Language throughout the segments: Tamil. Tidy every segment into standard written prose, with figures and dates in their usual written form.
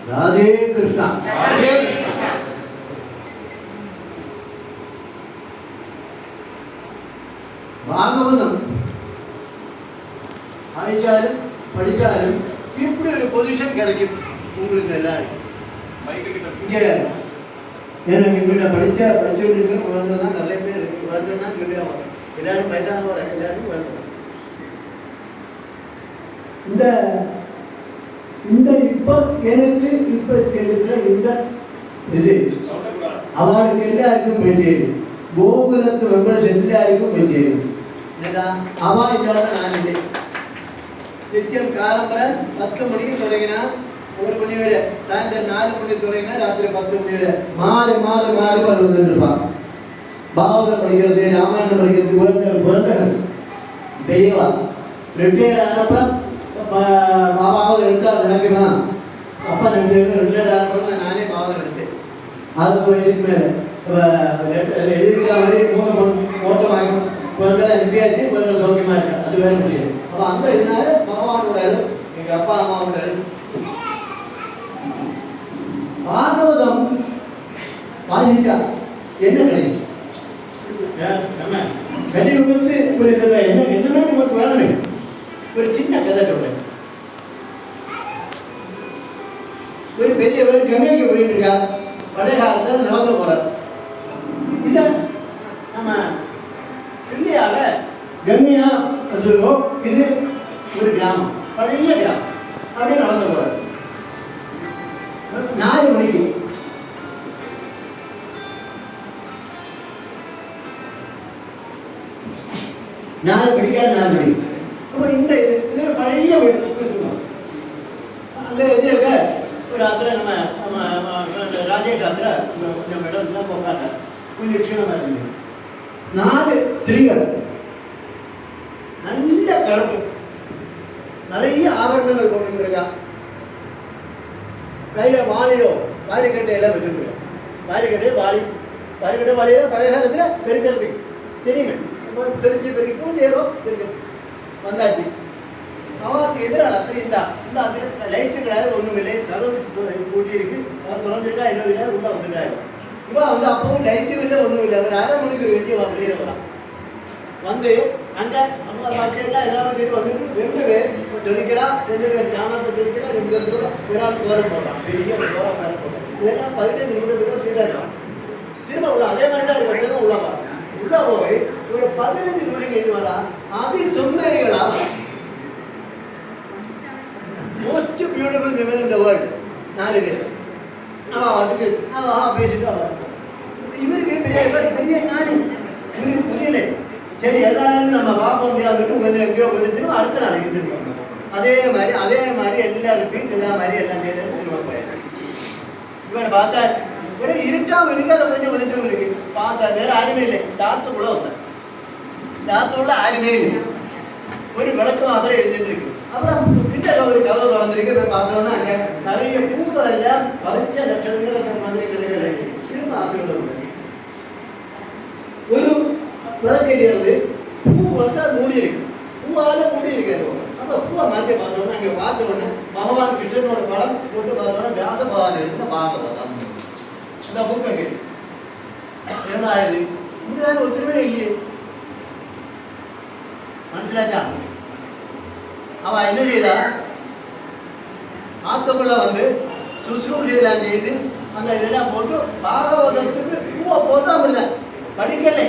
ராதே கிருஷ்ணா. பாகவதம் வாய்ச்சாலும் படித்தாலும் இப்படி ஒரு பொசிஷன் கிடைக்கும் உங்களுக்கு எல்லாருக்கும். இங்கே எனக்கு இங்கிட்ட படிச்சுட்டு இருக்கிற குழந்தை தான் நிறைய பேர் இருக்கு. குழந்தை தான் சொல்லுவாங்க, எல்லாரும் வயசானவங்க, எல்லாரும் குழந்தை. இந்த இந்த இப்போ எனக்கு இப்போ இருக்கிற இந்த இது அவளுக்கு எல்லாருக்கும் மெச்சேரு. கோகுலத்து மெம்பர்ஸ் எல்லாருக்கும் மெச்சேரு. அவா இல்லாத நான் இல்லை. நித்தியம் காலம்பரை 10 மணிக்கு தொடங்கினா 1 மணி வரை, சாயந்தரம் 4 மணிக்கு தொடங்கினா ராத்திரி 10 மணி வரை மாறி மாறி மாறி வந்துருப்பான். பாகவதம் படிக்கிறது, ராமாயணம் படிக்கிறது, குழந்தைகள் பெரியவா ரிட்டையர் ஆனப்ப பாபாவது எடுத்தா நினைக்குமா? அப்பா ரிட்டையர் ஆனப்ப நானே பாவம் எடுத்தேன். 60 வயசுக்கு மேலே எதிர்க்கிற மாதிரி 3 ஓட்டமாக குழந்தை எப்பயாச்சு குழந்தை சௌக்கியமா இருக்கா, அது வேற முடியாது. அப்போ அந்த இதனால பகவானோட எங்க அப்பா அம்மாவோட பாகவதம் வாசிச்சா என்ன கிடைக்கும்? கலியுகத்து ஒரு என்னன்னா நமக்கு வேணும். ஒரு சின்ன கதை சொல்றேன். ஒரு பெரியவர் கங்கைக்கு போயிட்டு இருக்கா. பழைய காலத்தில் நடந்து போறார். இத நம்ம இல்லையால கங்கையா சொல்லுவோம். இது ஒரு கிராமம், பழைய கிராமம். அப்படியே நடந்து போறார். 4 மணிக்கு படிக்காது 4 மணி. அப்போ இந்த பழைய அங்கே எதிர்க்க ஒரு ஆத்திர நம்ம ராஜேஷ் ஆத்திர நம்ம இடம் தான் உட்காந்து கொஞ்சம் க்ஷீணமாக இருந்தது. 4 ஸ்திரீகள் நல்ல கருப்பு, நிறைய ஆபரணங்கள் போட்டுருக்கா. கையில் வாளியோ வாரிக்கட்டை எல்லாம் வச்சுருக்கா. வாரிக்கட்டை வாளியில பழைய காலத்தில் பெருக்கிறதுக்கு தெரியுமே. திருச்சி பெருக்கும் ஏதோ பெருக்கிறது வந்தாச்சு. அவனுக்கு எதிராக அத்தனை இந்த லைட்டுகளாக ஒன்றும் இல்லை. கதவு கூட்டி இருக்கு, தொடர்ந்துருக்கா 20,000 உள்ள வந்துட்டாங்க. இப்போ வந்து அப்பவும் லைட்டு இல்லை, ஒன்றும் இல்லை. ஒரு 1/2 மணிக்கு வெளியே வெளியில் வரான். வந்து அங்கே அம்மா பாட்டியெல்லாம் எல்லாரும் கேட்டு வந்துட்டு 2 பேர் தெளிக்கிறான், 2 பேர் சாணத்தை தெளிக்கிறான், 2 பேர் தூரம் விராட் கோரம் போடுறான். பெரிய கோரம் மேலே போடுறான். இதெல்லாம் 15 நிமிடத்துக்கு கீழே இருக்கான். திரும்ப உள்ள அதே மாதிரி தான் இது உள்ள வரான். உள்ள போய் ஒரு 15 நிமிடம் கேட்டு வரா. அதி சுந்தரிகளா, most beautiful women in the world 4 பேர். அவன் அதுக்கு பேசிட்டு அவன் இவருக்கு பெரிய ஞானி புரியலை. சரி எதாவது நம்ம பார்ப்போம் அப்படின்னு கொஞ்சம் எங்கேயோ வந்துச்சுன்னா அடுத்த நாளைக்கு திரும்ப அதே மாதிரி எல்லாருக்கும் இதே மாதிரி எல்லாம் திரும்ப போயாரு. இவனை பார்த்தா ஒரு இருட்டாவும் இருக்கு, அதை கொஞ்சம் வெளிச்சம் இருக்கு. பார்த்தா வேற யாருமே இல்லை. தாத்துக்குள்ள வந்தேன். தாத்துக்குள்ள யாருமே இல்லை. ஒரு விளக்கம் அதில் எழுதிட்டு இருக்கு. அப்புறம் கிட்ட ஒரு கதவு திறந்துருக்கு. போய் பார்த்தோம்னா அங்கே நிறைய பூக்கள் எல்லாம் பறிச்ச லட்சணங்கள் மாதிரி கிடைக்கிறது. திரும்ப ஆத்துக்குள்ள ஒரு விளக்கேறியது. பூ வச்சா மூடி இருக்கு, பூவால மூடி இருக்காது. அப்போ பூவை மாற்றி பார்த்தோம்னா அங்கே பார்த்தோன்னே பகவான் கிருஷ்ணனோட படம் போட்டு பார்த்தோன்னா வியாச பகவான் இருக்குன்னா பாகவதம் இந்த புக்கு அங்கே என்ன ஆயுது இப்படிதான் ஒத்துருமே இல்லையே. மனசிலாச்சா? அவன் என்ன செய்தா? ஆத்துக்குள்ள வந்து சுசுரூஷெல்லாம் செய்து அந்த இதெல்லாம் போட்டு பாகவதத்துக்கு பூவை போட்டு அப்படிதான் படிக்கலை.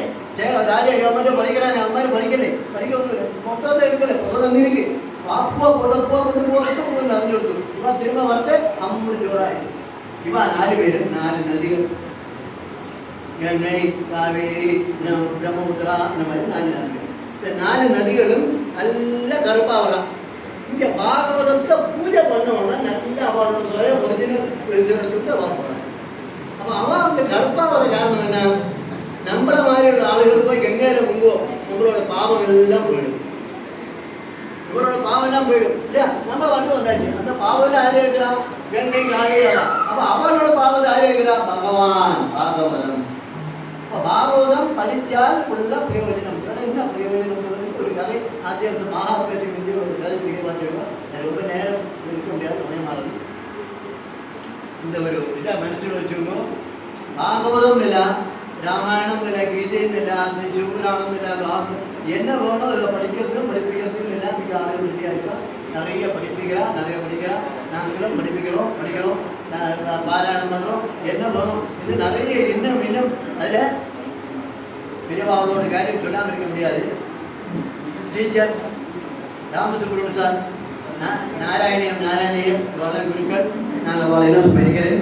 ராஜா மட்டும் படிக்கிறான், அவன் மாதிரி படிக்கலை. படிக்க வந்து மொத்தத்தை இருக்கல, புத்தகம் இருக்கு. அப்போ போட்டப்போ வந்து போட்டு அறிஞ்சு கொடுத்து இவன் திரும்ப வரத்தை அம்மடி ஜோராய். இவன் 4 பேர் 4 நதிகள், கங்கை, காவேரி, பிரம்மபுத்திரா, இந்த மாதிரி 4 நதிகள். இந்த 4 நதிகளும் நல்ல கருப்பாக வரான். இங்கே பாகவதத்தை பூஜை பண்ணோன்னா நல்லா அவனோட சுய ஒரிஜினல் கொடுத்து அவன் போகிறான். அப்போ அவன் அந்த கருப்பாக வர காரணம் என்ன? நம்மள மாதிரி உள்ள ஆளுகள் போய் கங்கையில முங்குவோம், நம்மளோட பாவம் எல்லாம் போயிடும். நம்மளோட பாவம் எல்லாம் போயிடும் இல்லையா? நம்ம வந்து வந்தாச்சு. அந்த பாவம் யாரு இருக்கிறான்? கங்கை ஆகிறான். அப்போ அவனோட பாவம் யாரு இருக்கிறான்? பகவான். பாகவதம். இப்போ பாகவதம் படித்தால் உள்ள பிரயோஜனம். என்ன பிரயோஜனம்? ஒரு கதை ஆத்தியாசம் மகாபேதி ஒரு கதை தெரிய பார்த்துருக்கோம். ரொம்ப நேரம் இருக்க முடியாத சமயமானது. இந்த ஒரு இதை മനസ്സിൽ വെച്ചു ഭാഗവതമില്ല രാമായണമില്ല ഗീതയുമില്ല ശിവപുരാണമില്ല என்ன வேணும் இதை படிக்கிறதும் படிப்பிக்கிறதும் எல்லாம் இங்கே ஆளுகள் ரெடியாக இருக்கா நிறைய படிப்பிக்கிறா நாங்களும் படிக்கிறோம் பாராயணம் பண்ணுறோம் என்ன வேணும் இது நிறைய இன்னும் அதில் பெரியவாவோட காரியம் சொல்லாமல் இருக்க முடியாது டீச்சர் ராமசுப்ரமணியம் சார் நாராயணியம் இவெல்லாம் குருக்கள் நான் அவளையெல்லாம் படிக்கிறேன்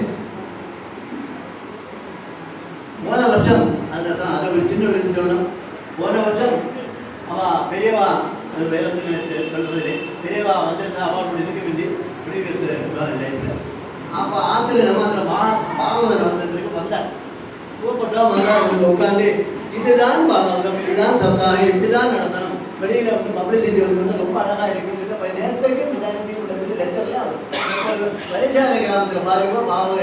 போன வருஷம் அந்த அதை ஒரு சின்ன ஒரு சொல்லணும் போன வருஷம் அவள் பெரியவா அது வேறு சொல்றது பெரியவா வந்திருந்தா அவளோட இதுக்கு வந்து பிடிக்கிறது அப்போ ஆற்றுல நம்ம அதில் பாகவதர் வந்துட்டு வந்தார் கூப்பிட்டோம் வந்தால் வந்து உட்காந்து இதுதான் பாகவதம் இதுதான் சம்சாரம் இப்படிதான் நடத்தணும் வெளியில் வந்து பப்ளிசிட்டி வந்து ரொம்ப அழகாக இருக்குன்னு நேரத்துக்கு லெக்சர்லாம் வரிசாலை கிராமத்தில் பாருங்க பாகவதம்